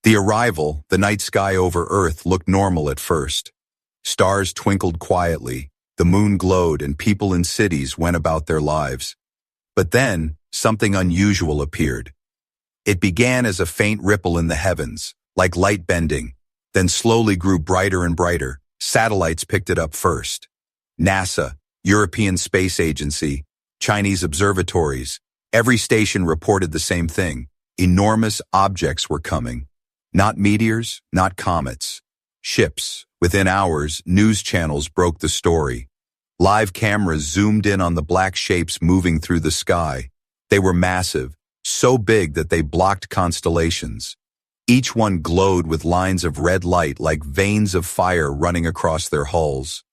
The arrival, the night sky over Earth looked normal at first. Stars twinkled quietly, the moon glowed, and people in cities went about their lives. But then, something unusual appeared. It began as a faint ripple in the heavens, like light bending, then slowly grew brighter and brighter. Satellites picked it up first. NASA, European Space Agency, Chinese observatories, every station reported the same thing. Enormous objects were coming. Not meteors, not comets. Ships. Within hours, news channels broke the story. Live cameras zoomed in on the black shapes moving through the sky. They were massive, so big that they blocked constellations. Each one glowed with lines of red light like veins of fire running across their hulls.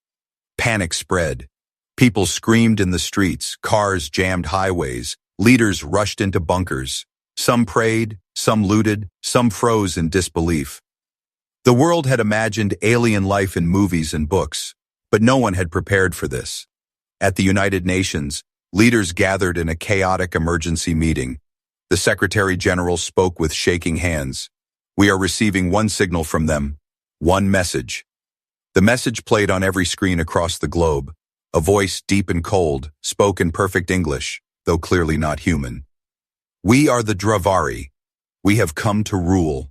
Panic spread. People screamed in the streets, cars jammed highways, leaders rushed into bunkers. Some prayed, some looted, some froze in disbelief. The world had imagined alien life in movies and books, but no one had prepared for this. At the United Nations, leaders gathered in a chaotic emergency meeting. The Secretary General spoke with shaking hands. "We are receiving one signal from them, one message." The message played on every screen across the globe. A voice, deep and cold, spoke in perfect English, though clearly not human. "We are the Dravari. We have come to rule.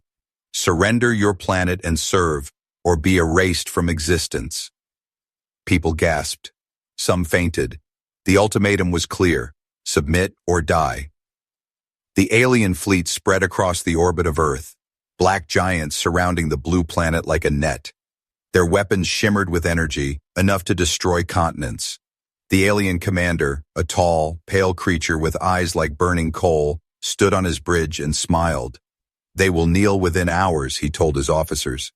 Surrender your planet and serve, or be erased from existence." People gasped. Some fainted. The ultimatum was clear: submit or die. The alien fleet spread across the orbit of Earth, black giants surrounding the blue planet like a net. Their weapons shimmered with energy, enough to destroy continents. The alien commander, a tall, pale creature with eyes like burning coal, stood on his bridge and smiled. "They will kneel within hours," he told his officers.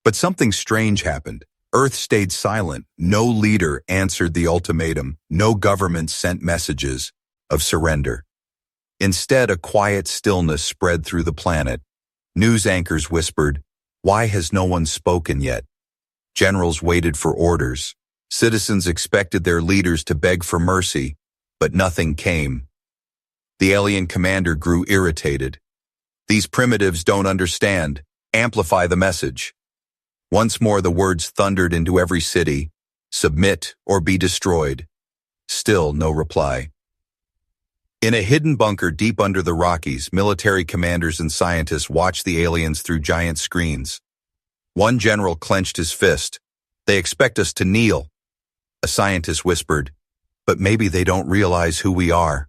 But something strange happened. Earth stayed silent. No leader answered the ultimatum. No government sent messages of surrender. Instead, a quiet stillness spread through the planet. News anchors whispered, "Why has no one spoken yet?" Generals waited for orders. Citizens expected their leaders to beg for mercy, but nothing came. The alien commander grew irritated. "These primitives don't understand. Amplify the message." Once more the words thundered into every city: "Submit or be destroyed." Still no reply. In a hidden bunker deep under the Rockies, military commanders and scientists watched the aliens through giant screens. One general clenched his fist. "They expect us to kneel." A scientist whispered, "But maybe they don't realize who we are."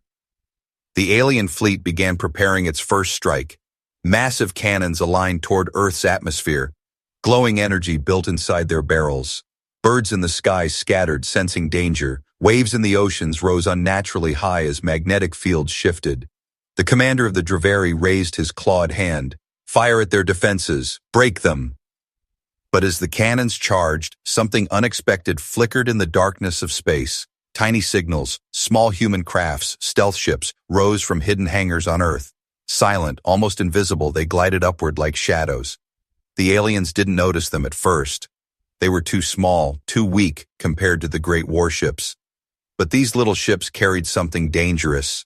The alien fleet began preparing its first strike. Massive cannons aligned toward Earth's atmosphere. Glowing energy built inside their barrels. Birds in the sky scattered, sensing danger. Waves in the oceans rose unnaturally high as magnetic fields shifted. The commander of the Dravari raised his clawed hand. "Fire at their defenses. Break them." But as the cannons charged, something unexpected flickered in the darkness of space. Tiny signals, small human crafts, stealth ships, rose from hidden hangars on Earth. Silent, almost invisible, they glided upward like shadows. The aliens didn't notice them at first. They were too small, too weak compared to the great warships. But these little ships carried something dangerous.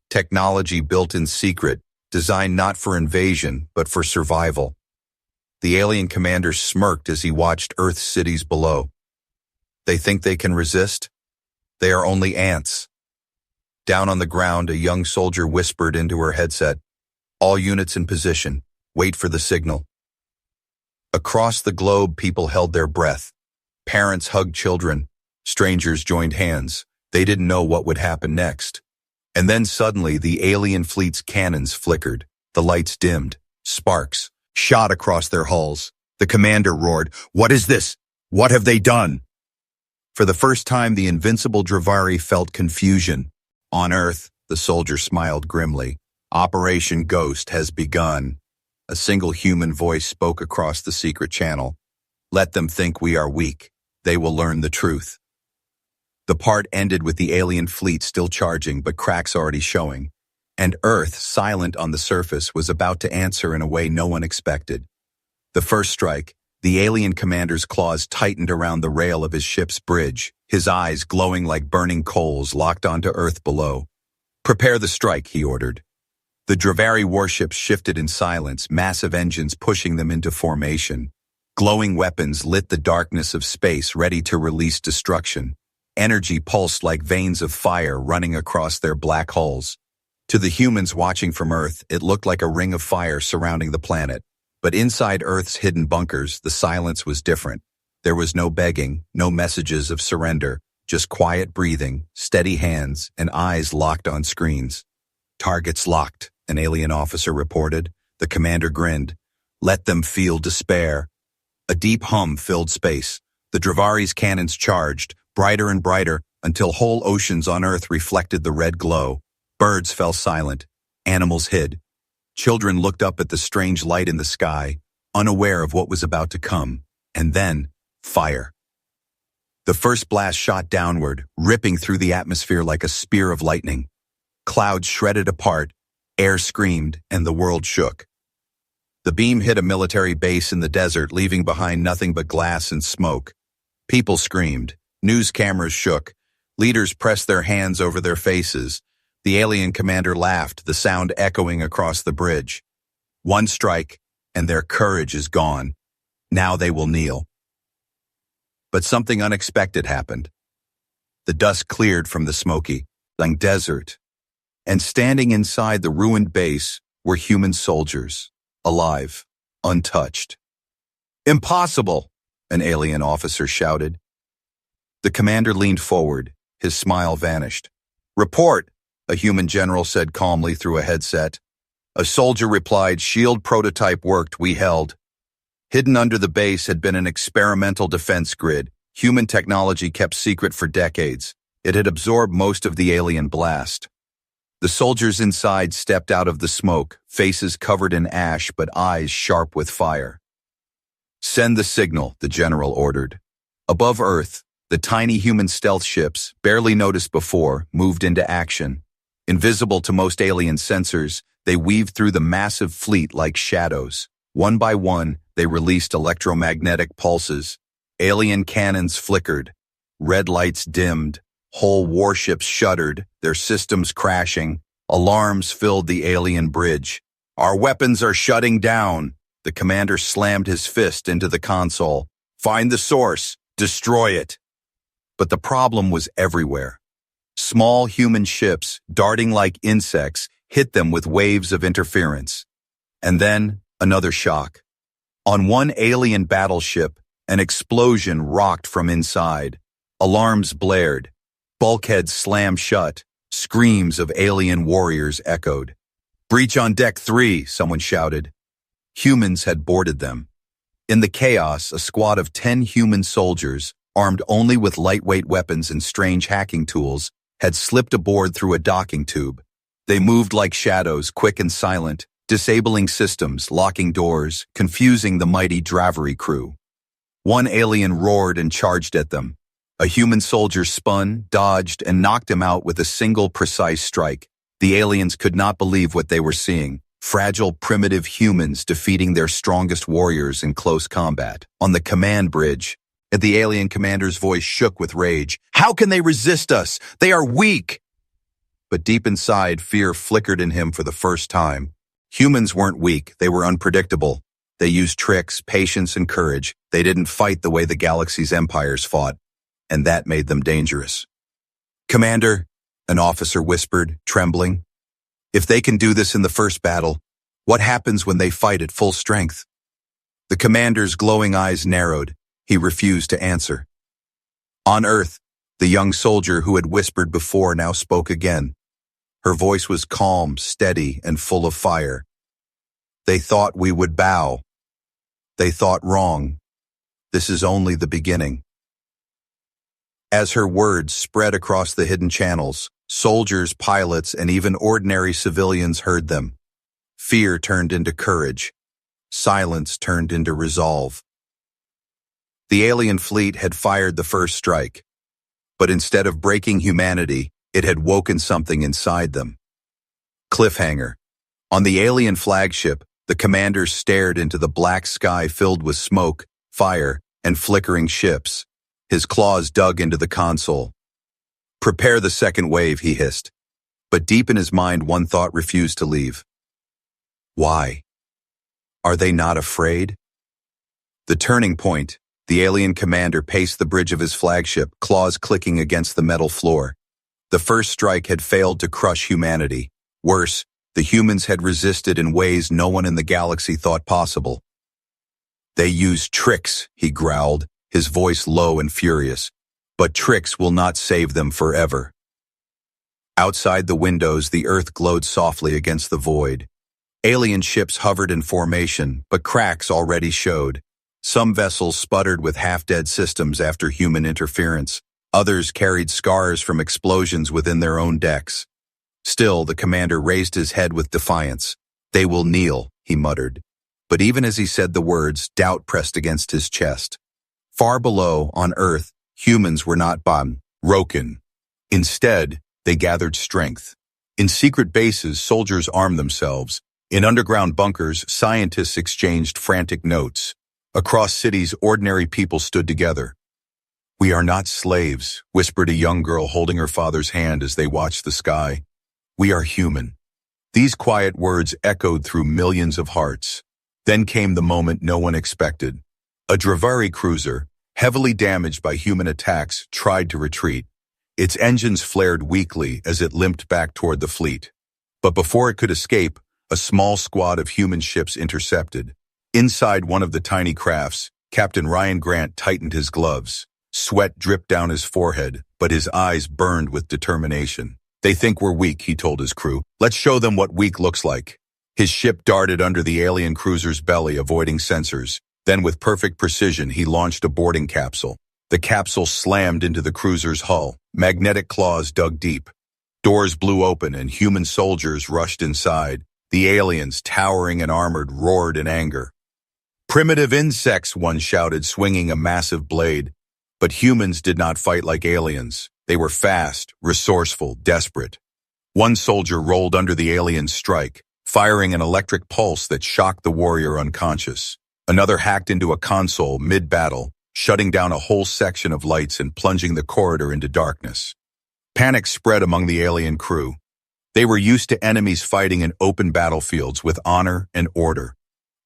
Technology built in secret, designed not for invasion, but for survival. The alien commander smirked as he watched Earth's cities below. "They think they can resist? They are only ants." Down on the ground, a young soldier whispered into her headset, "All units in position. Wait for the signal." Across the globe, people held their breath. Parents hugged children. Strangers joined hands. They didn't know what would happen next. And then suddenly, the alien fleet's cannons flickered. The lights dimmed. Sparks shot across their hulls. The commander roared, "What is this? What have they done?" For the first time, the invincible Dravari felt confusion. On Earth, the soldier smiled grimly. "Operation Ghost has begun." A single human voice spoke across the secret channel. "Let them think we are weak. They will learn the truth." The part ended with the alien fleet still charging, but cracks already showing. And Earth, silent on the surface, was about to answer in a way no one expected. The first strike, the alien commander's claws tightened around the rail of his ship's bridge, his eyes glowing like burning coals locked onto Earth below. "Prepare the strike," he ordered. The Dravari warships shifted in silence, massive engines pushing them into formation. Glowing weapons lit the darkness of space, ready to release destruction. Energy pulsed like veins of fire running across their black hulls. To the humans watching from Earth, it looked like a ring of fire surrounding the planet. But inside Earth's hidden bunkers, the silence was different. There was no begging, no messages of surrender, just quiet breathing, steady hands, and eyes locked on screens. "Targets locked," an alien officer reported. The commander grinned. "Let them feel despair." A deep hum filled space. The Dravari's cannons charged, brighter and brighter, until whole oceans on Earth reflected the red glow. Birds fell silent. Animals hid. Children looked up at the strange light in the sky, unaware of what was about to come. And then, fire. The first blast shot downward, ripping through the atmosphere like a spear of lightning. Clouds shredded apart, air screamed, and the world shook. The beam hit a military base in the desert, leaving behind nothing but glass and smoke. People screamed. News cameras shook. Leaders pressed their hands over their faces. The alien commander laughed, the sound echoing across the bridge. One strike, and their courage is gone. Now they will kneel. But something unexpected happened. The dust cleared from the smoky, like desert, and standing inside the ruined base were human soldiers, alive, untouched. "Impossible!" an alien officer shouted. The commander leaned forward, his smile vanished. "Report," a human general said calmly through a headset. A soldier replied, "Shield prototype worked, we held." Hidden under the base had been an experimental defense grid, human technology kept secret for decades. It had absorbed most of the alien blast. The soldiers inside stepped out of the smoke, faces covered in ash but eyes sharp with fire. "Send the signal," the general ordered. Above Earth, the tiny human stealth ships, barely noticed before, moved into action. Invisible to most alien sensors, they weaved through the massive fleet like shadows. One by one, they released electromagnetic pulses. Alien cannons flickered. Red lights dimmed. Whole warships shuddered, their systems crashing. Alarms filled the alien bridge. "Our weapons are shutting down." The commander slammed his fist into the console. "Find the source. Destroy it." But the problem was everywhere. Small human ships, darting like insects, hit them with waves of interference. And then, another shock. On one alien battleship, an explosion rocked from inside. Alarms blared. Bulkheads slammed shut. Screams of alien warriors echoed. "Breach on deck 3, someone shouted. Humans had boarded them. In the chaos, a squad of 10 human soldiers, armed only with lightweight weapons and strange hacking tools, had slipped aboard through a docking tube. They moved like shadows, quick and silent, disabling systems, locking doors, confusing the mighty Dravari crew. One alien roared and charged at them. A human soldier spun, dodged, and knocked him out with a single precise strike. The aliens could not believe what they were seeing. Fragile, primitive humans defeating their strongest warriors in close combat. On the command bridge, the alien commander's voice shook with rage. "How can they resist us? They are weak!" But deep inside, fear flickered in him for the first time. Humans weren't weak, they were unpredictable. They used tricks, patience, and courage. They didn't fight the way the galaxy's empires fought, and that made them dangerous. "Commander," an officer whispered, trembling, "if they can do this in the first battle, what happens when they fight at full strength?" The commander's glowing eyes narrowed. He refused to answer. On Earth, the young soldier who had whispered before now spoke again. Her voice was calm, steady, and full of fire. "They thought we would bow. They thought wrong. This is only the beginning." As her words spread across the hidden channels, soldiers, pilots, and even ordinary civilians heard them. Fear turned into courage. Silence turned into resolve. The alien fleet had fired the first strike, but instead of breaking humanity, it had woken something inside them. Cliffhanger. On the alien flagship, the commander stared into the black sky filled with smoke, fire, and flickering ships. His claws dug into the console. "Prepare the second wave," he hissed. But deep in his mind, one thought refused to leave. Why? Are they not afraid? The turning point. The alien commander paced the bridge of his flagship, claws clicking against the metal floor. The first strike had failed to crush humanity. Worse, the humans had resisted in ways no one in the galaxy thought possible. They use tricks, he growled, his voice low and furious. But tricks will not save them forever. Outside the windows, the earth glowed softly against the void. Alien ships hovered in formation, but cracks already showed. Some vessels sputtered with half-dead systems after human interference. Others carried scars from explosions within their own decks. Still, the commander raised his head with defiance. They will kneel, he muttered. But even as he said the words, doubt pressed against his chest. Far below, on Earth, humans were not broken. Instead, they gathered strength. In secret bases, soldiers armed themselves. In underground bunkers, scientists exchanged frantic notes. Across cities, ordinary people stood together. "We are not slaves," whispered a young girl holding her father's hand as they watched the sky. "We are human." These quiet words echoed through millions of hearts. Then came the moment no one expected. A Dravari cruiser, heavily damaged by human attacks, tried to retreat. Its engines flared weakly as it limped back toward the fleet. But before it could escape, a small squad of human ships intercepted. Inside one of the tiny crafts, Captain Ryan Grant tightened his gloves. Sweat dripped down his forehead, but his eyes burned with determination. "They think we're weak," he told his crew. "Let's show them what weak looks like." His ship darted under the alien cruiser's belly, avoiding sensors. Then with perfect precision, he launched a boarding capsule. The capsule slammed into the cruiser's hull. Magnetic claws dug deep. Doors blew open and human soldiers rushed inside. The aliens, towering and armored, roared in anger. "Primitive insects," one shouted, swinging a massive blade. But humans did not fight like aliens. They were fast, resourceful, desperate. One soldier rolled under the alien's strike, firing an electric pulse that shocked the warrior unconscious. Another hacked into a console mid-battle, shutting down a whole section of lights and plunging the corridor into darkness. Panic spread among the alien crew. They were used to enemies fighting in open battlefields with honor and order.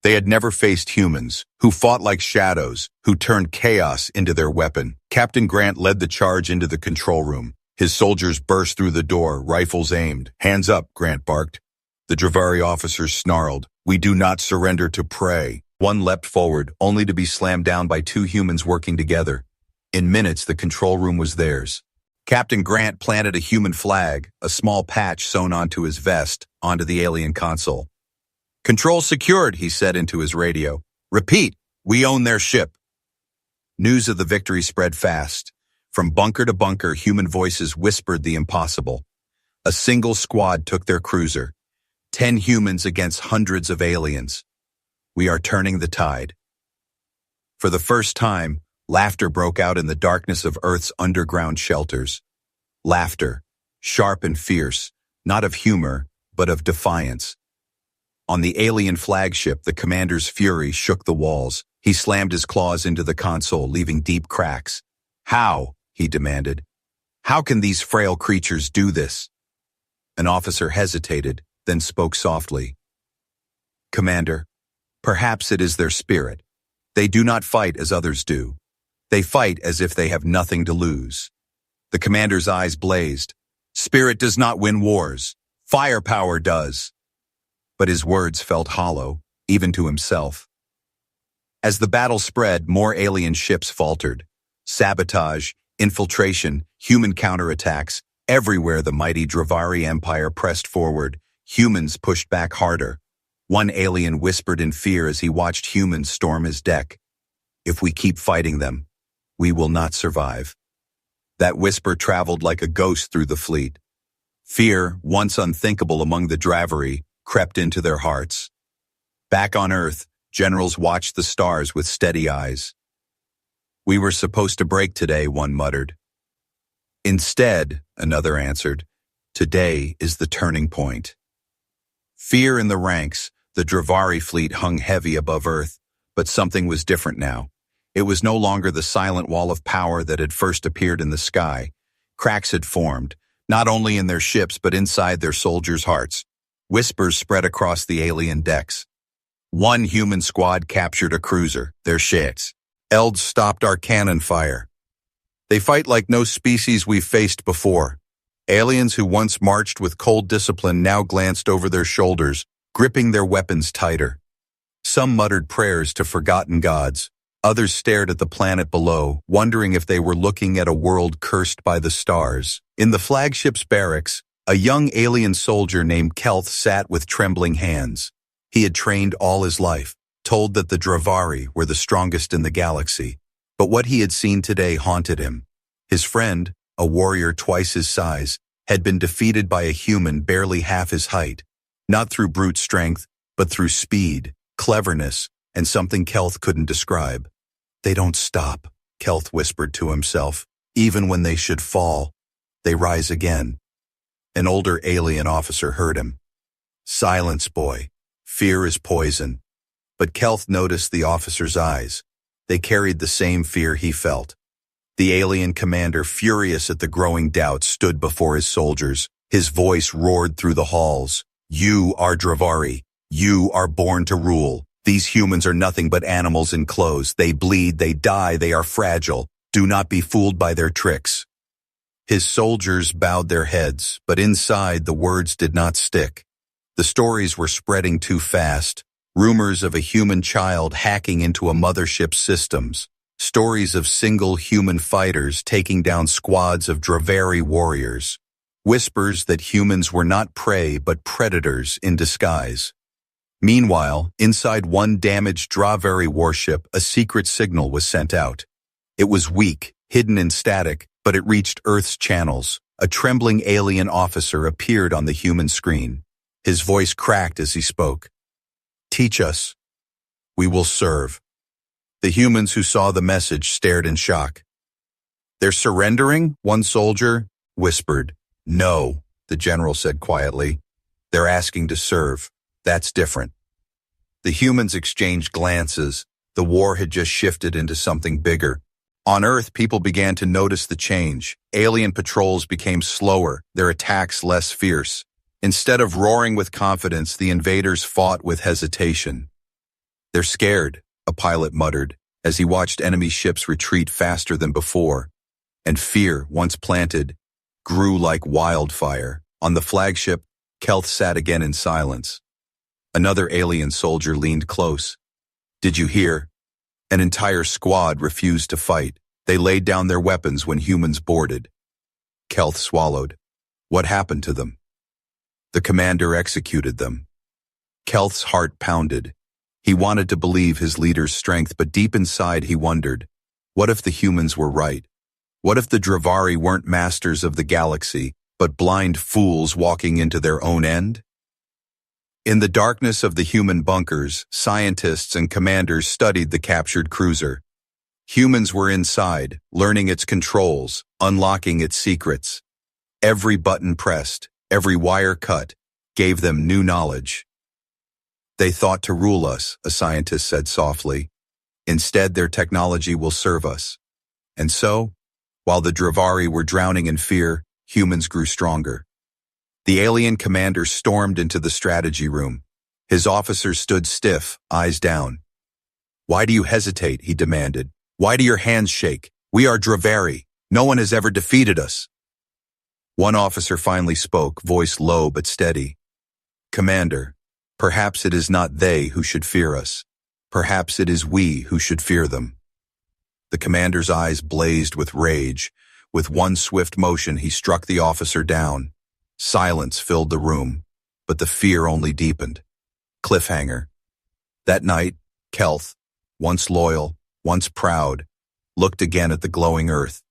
They had never faced humans, who fought like shadows, who turned chaos into their weapon. Captain Grant led the charge into the control room. His soldiers burst through the door, rifles aimed. "Hands up," Grant barked. The Dravari officers snarled. "We do not surrender to prey." One leapt forward, only to be slammed down by two humans working together. In minutes, the control room was theirs. Captain Grant planted a human flag, a small patch sewn onto his vest, onto the alien console. "Control secured," he said into his radio. "Repeat, we own their ship." News of the victory spread fast. From bunker to bunker, human voices whispered the impossible. A single squad took their cruiser. 10 humans against hundreds of aliens. We are turning the tide. For the first time, laughter broke out in the darkness of Earth's underground shelters. Laughter, sharp and fierce, not of humor, but of defiance. On the alien flagship, the commander's fury shook the walls. He slammed his claws into the console, leaving deep cracks. "How?" he demanded. "How can these frail creatures do this?" An officer hesitated, then spoke softly. "Commander, perhaps it is their spirit. They do not fight as others do. They fight as if they have nothing to lose." The commander's eyes blazed. "Spirit does not win wars. Firepower does." But his words felt hollow, even to himself. As the battle spread, more alien ships faltered. Sabotage, infiltration, human counterattacks. Everywhere the mighty Dravari Empire pressed forward, humans pushed back harder. One alien whispered in fear as he watched humans storm his deck. "If we keep fighting them, we will not survive." That whisper traveled like a ghost through the fleet. Fear, once unthinkable among the Dravari, crept into their hearts. Back on Earth, generals watched the stars with steady eyes. "We were supposed to break today," one muttered. "Instead," another answered, "today is the turning point." Fear in the ranks, the Dravari fleet hung heavy above Earth, but something was different now. It was no longer the silent wall of power that had first appeared in the sky. Cracks had formed, not only in their ships but inside their soldiers' hearts. Whispers spread across the alien decks. One human squad captured a cruiser, their ships. Elds stopped our cannon fire. They fight like no species we've faced before. Aliens who once marched with cold discipline now glanced over their shoulders, gripping their weapons tighter. Some muttered prayers to forgotten gods. Others stared at the planet below, wondering if they were looking at a world cursed by the stars. In the flagship's barracks, a young alien soldier named Kelth sat with trembling hands. He had trained all his life, told that the Dravari were the strongest in the galaxy. But what he had seen today haunted him. His friend, a warrior twice his size, had been defeated by a human barely half his height, not through brute strength, but through speed, cleverness, and something Kelth couldn't describe. They don't stop, Kelth whispered to himself. Even when they should fall, they rise again. An older alien officer heard him. Silence, boy. Fear is poison. But Kelth noticed the officer's eyes. They carried the same fear he felt. The alien commander, furious at the growing doubt, stood before his soldiers. His voice roared through the halls. You are Dravari. You are born to rule. These humans are nothing but animals in clothes. They bleed, they die, they are fragile. Do not be fooled by their tricks. His soldiers bowed their heads, but inside the words did not stick. The stories were spreading too fast. Rumors of a human child hacking into a mothership's systems. Stories of single human fighters taking down squads of Dravari warriors. Whispers that humans were not prey but predators in disguise. Meanwhile, inside one damaged Dravari warship, a secret signal was sent out. It was weak, hidden in static, but it reached Earth's channels. A trembling alien officer appeared on the human screen. His voice cracked as he spoke. Teach us. We will serve. The humans who saw the message stared in shock. They're surrendering? One soldier whispered. No, the general said quietly. They're asking to serve. That's different. The humans exchanged glances. The war had just shifted into something bigger. On Earth, people began to notice the change. Alien patrols became slower, their attacks less fierce. Instead of roaring with confidence, the invaders fought with hesitation. They're scared, a pilot muttered, as he watched enemy ships retreat faster than before. And fear, once planted, grew like wildfire. On the flagship, Kelth sat again in silence. Another alien soldier leaned close. Did you hear? An entire squad refused to fight. They laid down their weapons when humans boarded. Kelth swallowed. What happened to them? The commander executed them. Kelth's heart pounded. He wanted to believe his leader's strength, but deep inside he wondered, what if the humans were right? What if the Dravari weren't masters of the galaxy, but blind fools walking into their own end? In the darkness of the human bunkers, scientists and commanders studied the captured cruiser. Humans were inside, learning its controls, unlocking its secrets. Every button pressed, every wire cut, gave them new knowledge. They thought to rule us, a scientist said softly. Instead, their technology will serve us. And so, while the Dravari were drowning in fear, humans grew stronger. The alien commander stormed into the strategy room. His officers stood stiff, eyes down. Why do you hesitate? He demanded. Why do your hands shake? We are Dravari. No one has ever defeated us. One officer finally spoke, voice low but steady. Commander, perhaps it is not they who should fear us. Perhaps it is we who should fear them. The commander's eyes blazed with rage. With one swift motion, he struck the officer down. Silence filled the room, but the fear only deepened. Cliffhanger. That night, Kelth, once loyal, once proud, looked again at the glowing earth.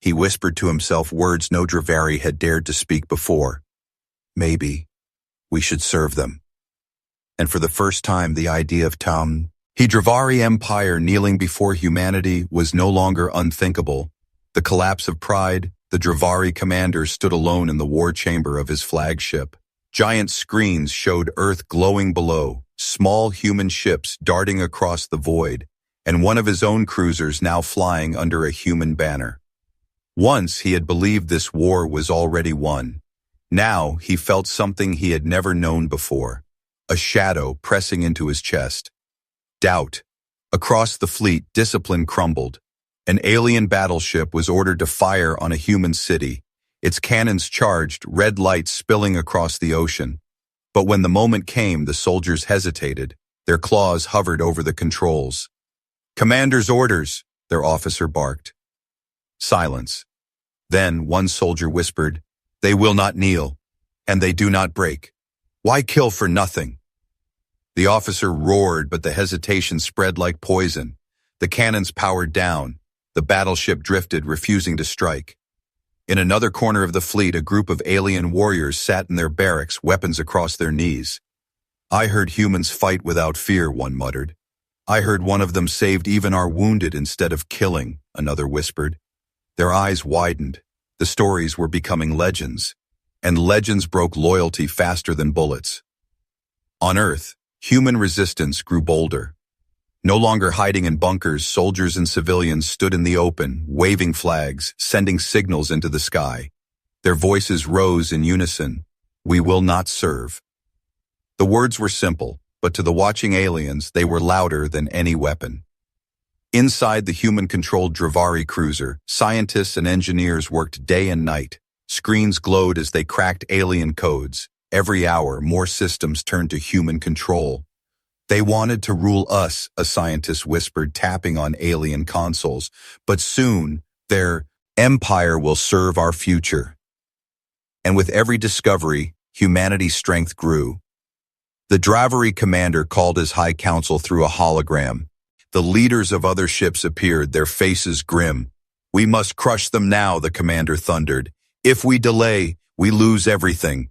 He whispered to himself words no Dravari had dared to speak before. Maybe we should serve them. And for the first time, the idea of Dravari Empire kneeling before humanity was no longer unthinkable. The collapse of pride, the Dravari commander stood alone in the war chamber of his flagship. Giant screens showed Earth glowing below, small human ships darting across the void, and one of his own cruisers now flying under a human banner. Once he had believed this war was already won. Now he felt something he had never known before, a shadow pressing into his chest. Doubt. Across the fleet, discipline crumbled. An alien battleship was ordered to fire on a human city, its cannons charged, red lights spilling across the ocean. But when the moment came, the soldiers hesitated. Their claws hovered over the controls. "Commander's orders," their officer barked. Silence. Then one soldier whispered, "They will not kneel, and they do not break. Why kill for nothing?" The officer roared, but the hesitation spread like poison. The cannons powered down. The battleship drifted, refusing to strike. In another corner of the fleet, a group of alien warriors sat in their barracks, weapons across their knees. "I heard humans fight without fear," one muttered. "I heard one of them saved even our wounded instead of killing," another whispered. Their eyes widened. The stories were becoming legends, and legends broke loyalty faster than bullets. On Earth, human resistance grew bolder. No longer hiding in bunkers, soldiers and civilians stood in the open, waving flags, sending signals into the sky. Their voices rose in unison. "We will not serve." The words were simple, but to the watching aliens, they were louder than any weapon. Inside the human-controlled Dravari cruiser, scientists and engineers worked day and night. Screens glowed as they cracked alien codes. Every hour, more systems turned to human control. "They wanted to rule us," a scientist whispered, tapping on alien consoles. "But soon, their empire will serve our future." And with every discovery, humanity's strength grew. The Dravari commander called his high council through a hologram. The leaders of other ships appeared, their faces grim. "We must crush them now," the commander thundered. "If we delay, we lose everything."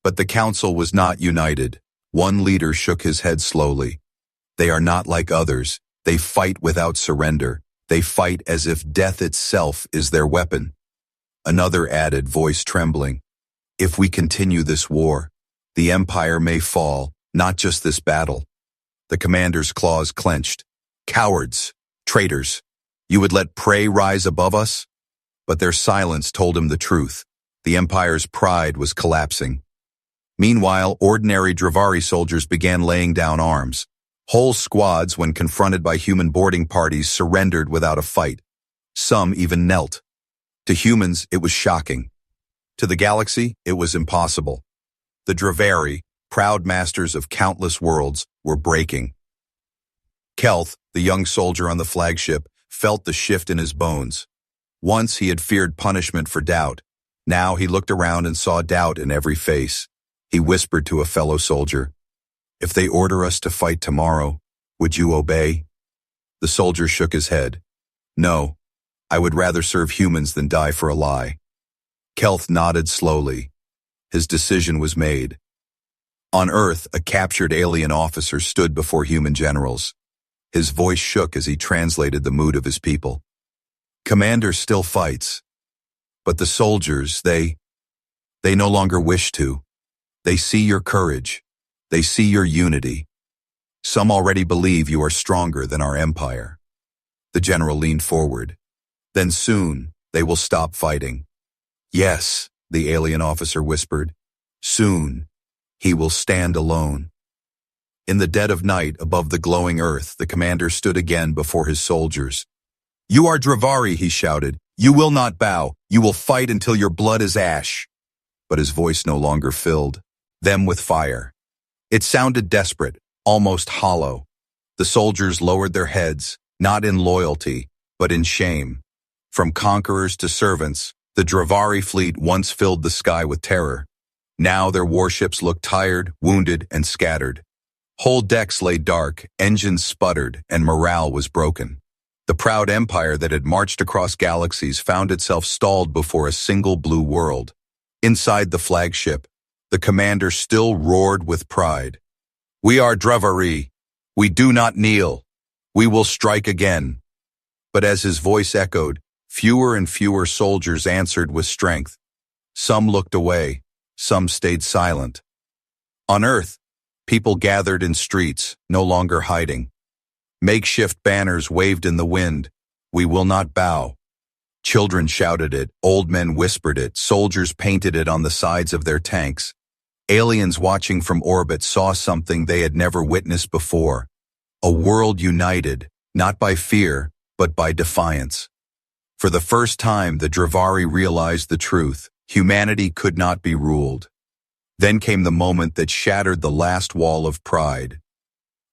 But the council was not united. One leader shook his head slowly. "They are not like others. They fight without surrender. They fight as if death itself is their weapon." Another added, voice trembling, "If we continue this war, the empire may fall, not just this battle." The commander's claws clenched. "Cowards, traitors, you would let prey rise above us?" But their silence told him the truth. The empire's pride was collapsing. Meanwhile, ordinary Dravari soldiers began laying down arms. Whole squads, when confronted by human boarding parties, surrendered without a fight. Some even knelt. To humans, it was shocking. To the galaxy, it was impossible. The Dravari, proud masters of countless worlds, were breaking. Kelth, the young soldier on the flagship, felt the shift in his bones. Once he had feared punishment for doubt. Now he looked around and saw doubt in every face. He whispered to a fellow soldier, "If they order us to fight tomorrow, would you obey?" The soldier shook his head. "No, I would rather serve humans than die for a lie." Kelth nodded slowly. His decision was made. On Earth, a captured alien officer stood before human generals. His voice shook as he translated the mood of his people. "Commander still fights, but the soldiers, they no longer wish to. They see your courage. They see your unity. Some already believe you are stronger than our empire." The general leaned forward. "Then soon, they will stop fighting." "Yes," the alien officer whispered. "Soon, he will stand alone." In the dead of night, above the glowing earth, the commander stood again before his soldiers. "You are Dravari," he shouted. "You will not bow. You will fight until your blood is ash." But his voice no longer filled them with fire. It sounded desperate, almost hollow. The soldiers lowered their heads, not in loyalty, but in shame. From conquerors to servants, the Dravari fleet once filled the sky with terror. Now their warships looked tired, wounded, and scattered. Whole decks lay dark, engines sputtered, and morale was broken. The proud empire that had marched across galaxies found itself stalled before a single blue world. Inside the flagship, the commander still roared with pride. "We are Dravari. We do not kneel. We will strike again." But as his voice echoed, fewer and fewer soldiers answered with strength. Some looked away. Some stayed silent. On Earth, people gathered in streets, no longer hiding. Makeshift banners waved in the wind. "We will not bow." Children shouted it, old men whispered it, soldiers painted it on the sides of their tanks. Aliens watching from orbit saw something they had never witnessed before. A world united, not by fear, but by defiance. For the first time, the Dravari realized the truth. Humanity could not be ruled. Then came the moment that shattered the last wall of pride.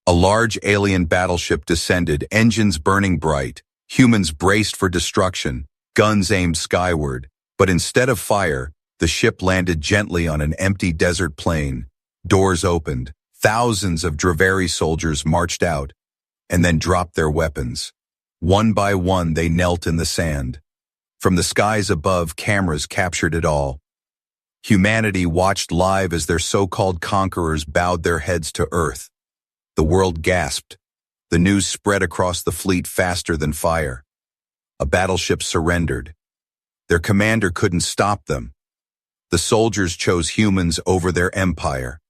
A large alien battleship descended, engines burning bright. Humans braced for destruction, guns aimed skyward. But instead of fire, the ship landed gently on an empty desert plain. Doors opened. Thousands of Dravari soldiers marched out, and then dropped their weapons. One by one, they knelt in the sand. From the skies above, cameras captured it all. Humanity watched live as their so-called conquerors bowed their heads to earth. The world gasped. The news spread across the fleet faster than fire. A battleship surrendered. Their commander couldn't stop them. The soldiers chose humans over their empire.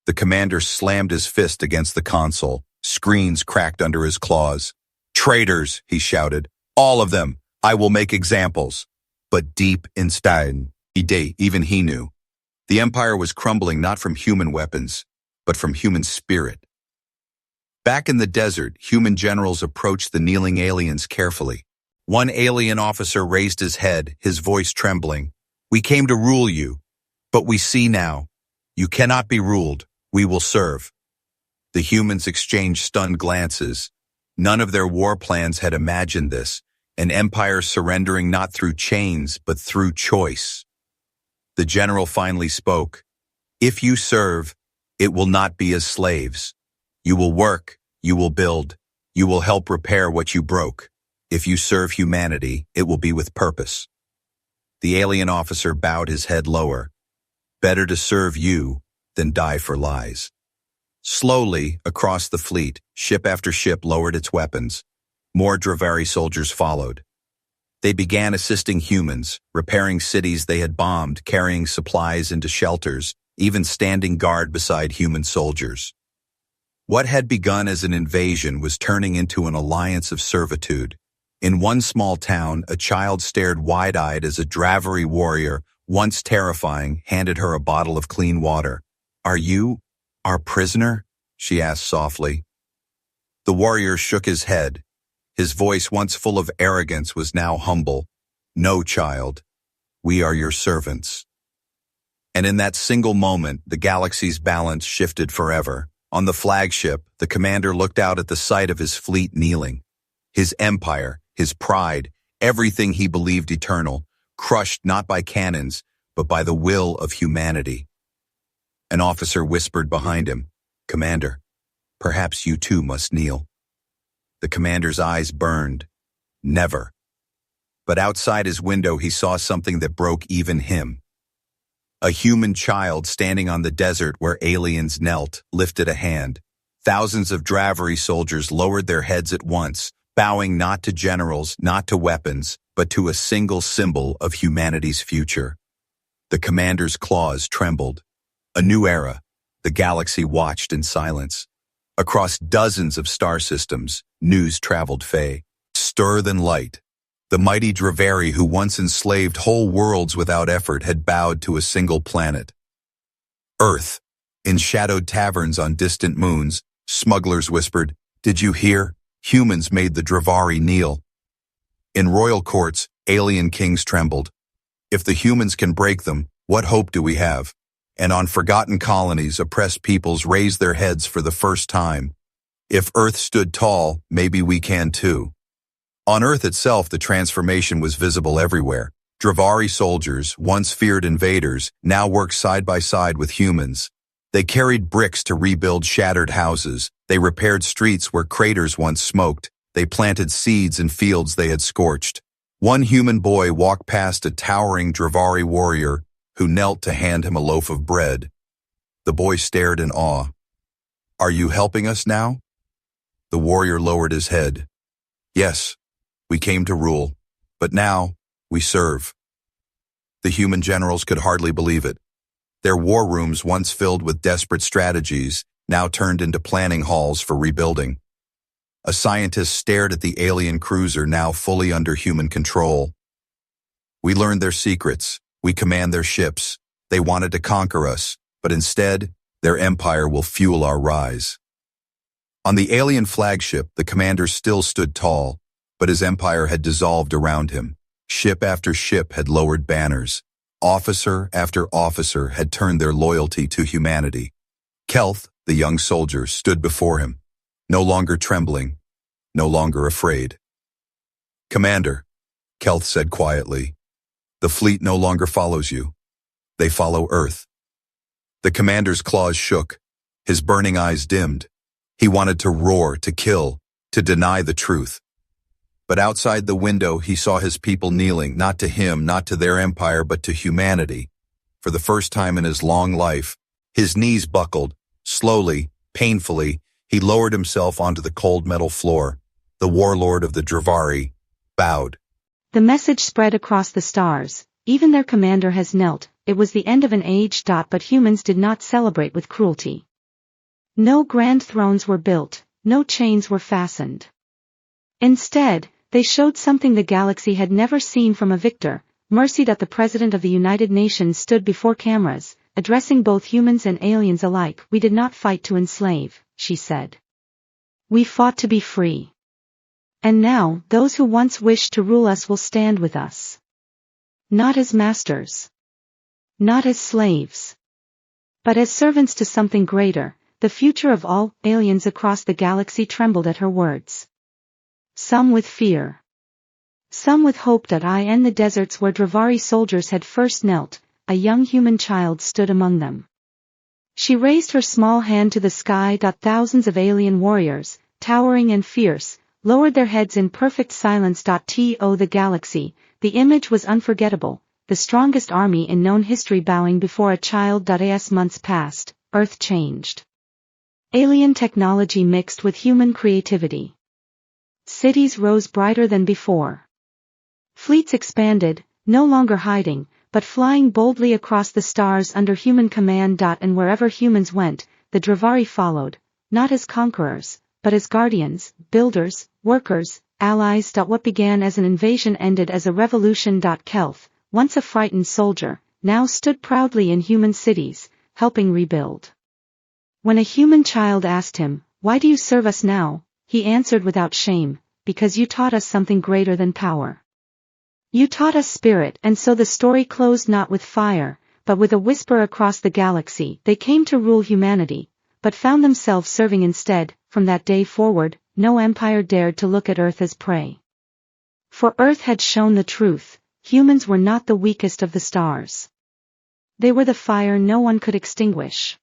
The commander slammed his fist against the console. Screens cracked under his claws. "Traitors," he shouted. "All of them. I will make examples." But deep inside, even he knew. The empire was crumbling not from human weapons, but from human spirit. Back in the desert, human generals approached the kneeling aliens carefully. One alien officer raised his head, his voice trembling. "We came to rule you, but we see now. You cannot be ruled. We will serve." The humans exchanged stunned glances. None of their war plans had imagined this, an empire surrendering not through chains, but through choice. The general finally spoke. "If you serve, it will not be as slaves. You will work, you will build, you will help repair what you broke. If you serve humanity, it will be with purpose." The alien officer bowed his head lower. "Better to serve you than die for lies." Slowly, across the fleet, ship after ship lowered its weapons. More Dravari soldiers followed. They began assisting humans, repairing cities they had bombed, carrying supplies into shelters, even standing guard beside human soldiers. What had begun as an invasion was turning into an alliance of servitude. In one small town, a child stared wide-eyed as a Dravari warrior, once terrifying, handed her a bottle of clean water. "Are you our prisoner?" she asked softly. The warrior shook his head. His voice, once full of arrogance, was now humble. "No, child. We are your servants." And in that single moment, the galaxy's balance shifted forever. On the flagship, the commander looked out at the sight of his fleet kneeling. His empire, his pride, everything he believed eternal, crushed not by cannons, but by the will of humanity. An officer whispered behind him, "Commander, perhaps you too must kneel." The commander's eyes burned. Never. But outside his window he saw something that broke even him. A human child standing on the desert where aliens knelt, lifted a hand. Thousands of Dravari soldiers lowered their heads at once, bowing not to generals, not to weapons, but to a single symbol of humanity's future. The commander's claws trembled. A new era. The galaxy watched in silence. Across dozens of star systems, news traveled stir than light. The mighty Dravari who once enslaved whole worlds without effort had bowed to a single planet. Earth. In shadowed taverns on distant moons, smugglers whispered, "Did you hear? Humans made the Dravari kneel." In royal courts, alien kings trembled. If the humans can break them, what hope do we have? And on forgotten colonies, oppressed peoples raised their heads for the first time. If Earth stood tall, maybe we can too. On Earth itself, the transformation was visible everywhere. Dravari soldiers, once feared invaders, now worked side by side with humans. They carried bricks to rebuild shattered houses. They repaired streets where craters once smoked. They planted seeds in fields they had scorched. One human boy walked past a towering Dravari warrior who knelt to hand him a loaf of bread. The boy stared in awe. "Are you helping us now?" The warrior lowered his head. "Yes, we came to rule, but now we serve." The human generals could hardly believe it. Their war rooms, once filled with desperate strategies, now turned into planning halls for rebuilding. A scientist stared at the alien cruiser now fully under human control. We learned their secrets. We command their ships. They wanted to conquer us, but instead, their empire will fuel our rise. On the alien flagship, the commander still stood tall, but his empire had dissolved around him. Ship after ship had lowered banners. Officer after officer had turned their loyalty to humanity. Kelth, the young soldier, stood before him, no longer trembling, no longer afraid. "Commander," Kelth said quietly, "the fleet no longer follows you. They follow Earth." The commander's claws shook, his burning eyes dimmed. He wanted to roar, to kill, to deny the truth. But outside the window he saw his people kneeling, not to him, not to their empire, but to humanity. For the first time in his long life, his knees buckled. Slowly, painfully, he lowered himself onto the cold metal floor. The warlord of the Dravari bowed. The message spread across the stars. Even their commander has knelt. It was the end of an age. But humans did not celebrate with cruelty. No grand thrones were built, no chains were fastened. Instead, they showed something the galaxy had never seen from a victor. Mercy. The President of the United Nations stood before cameras, addressing both humans and aliens alike. "We did not fight to enslave," she said. "We fought to be free. And now, those who once wished to rule us will stand with us. Not as masters. Not as slaves. But as servants to something greater, the future of all." Aliens across the galaxy trembled at her words. Some with fear. Some with hope. In the deserts where Dravari soldiers had first knelt, a young human child stood among them. She raised her small hand to the sky. Thousands of alien warriors, towering and fierce, lowered their heads in perfect silence. The galaxy, the image was unforgettable, the strongest army in known history bowing before a child. As months passed, Earth changed. Alien technology mixed with human creativity. Cities rose brighter than before. Fleets expanded, no longer hiding, but flying boldly across the stars under human command. And wherever humans went, the Dravari followed, not as conquerors, but as guardians, builders, workers, allies. What began as an invasion ended as a revolution. Kelth, once a frightened soldier, now stood proudly in human cities, helping rebuild. When a human child asked him, "Why do you serve us now?" he answered without shame, "Because you taught us something greater than power. You taught us spirit." And so the story closed not with fire, but with a whisper across the galaxy. They came to rule humanity, but found themselves serving instead. From that day forward, no empire dared to look at Earth as prey. For Earth had shown the truth: humans were not the weakest of the stars. They were the fire no one could extinguish.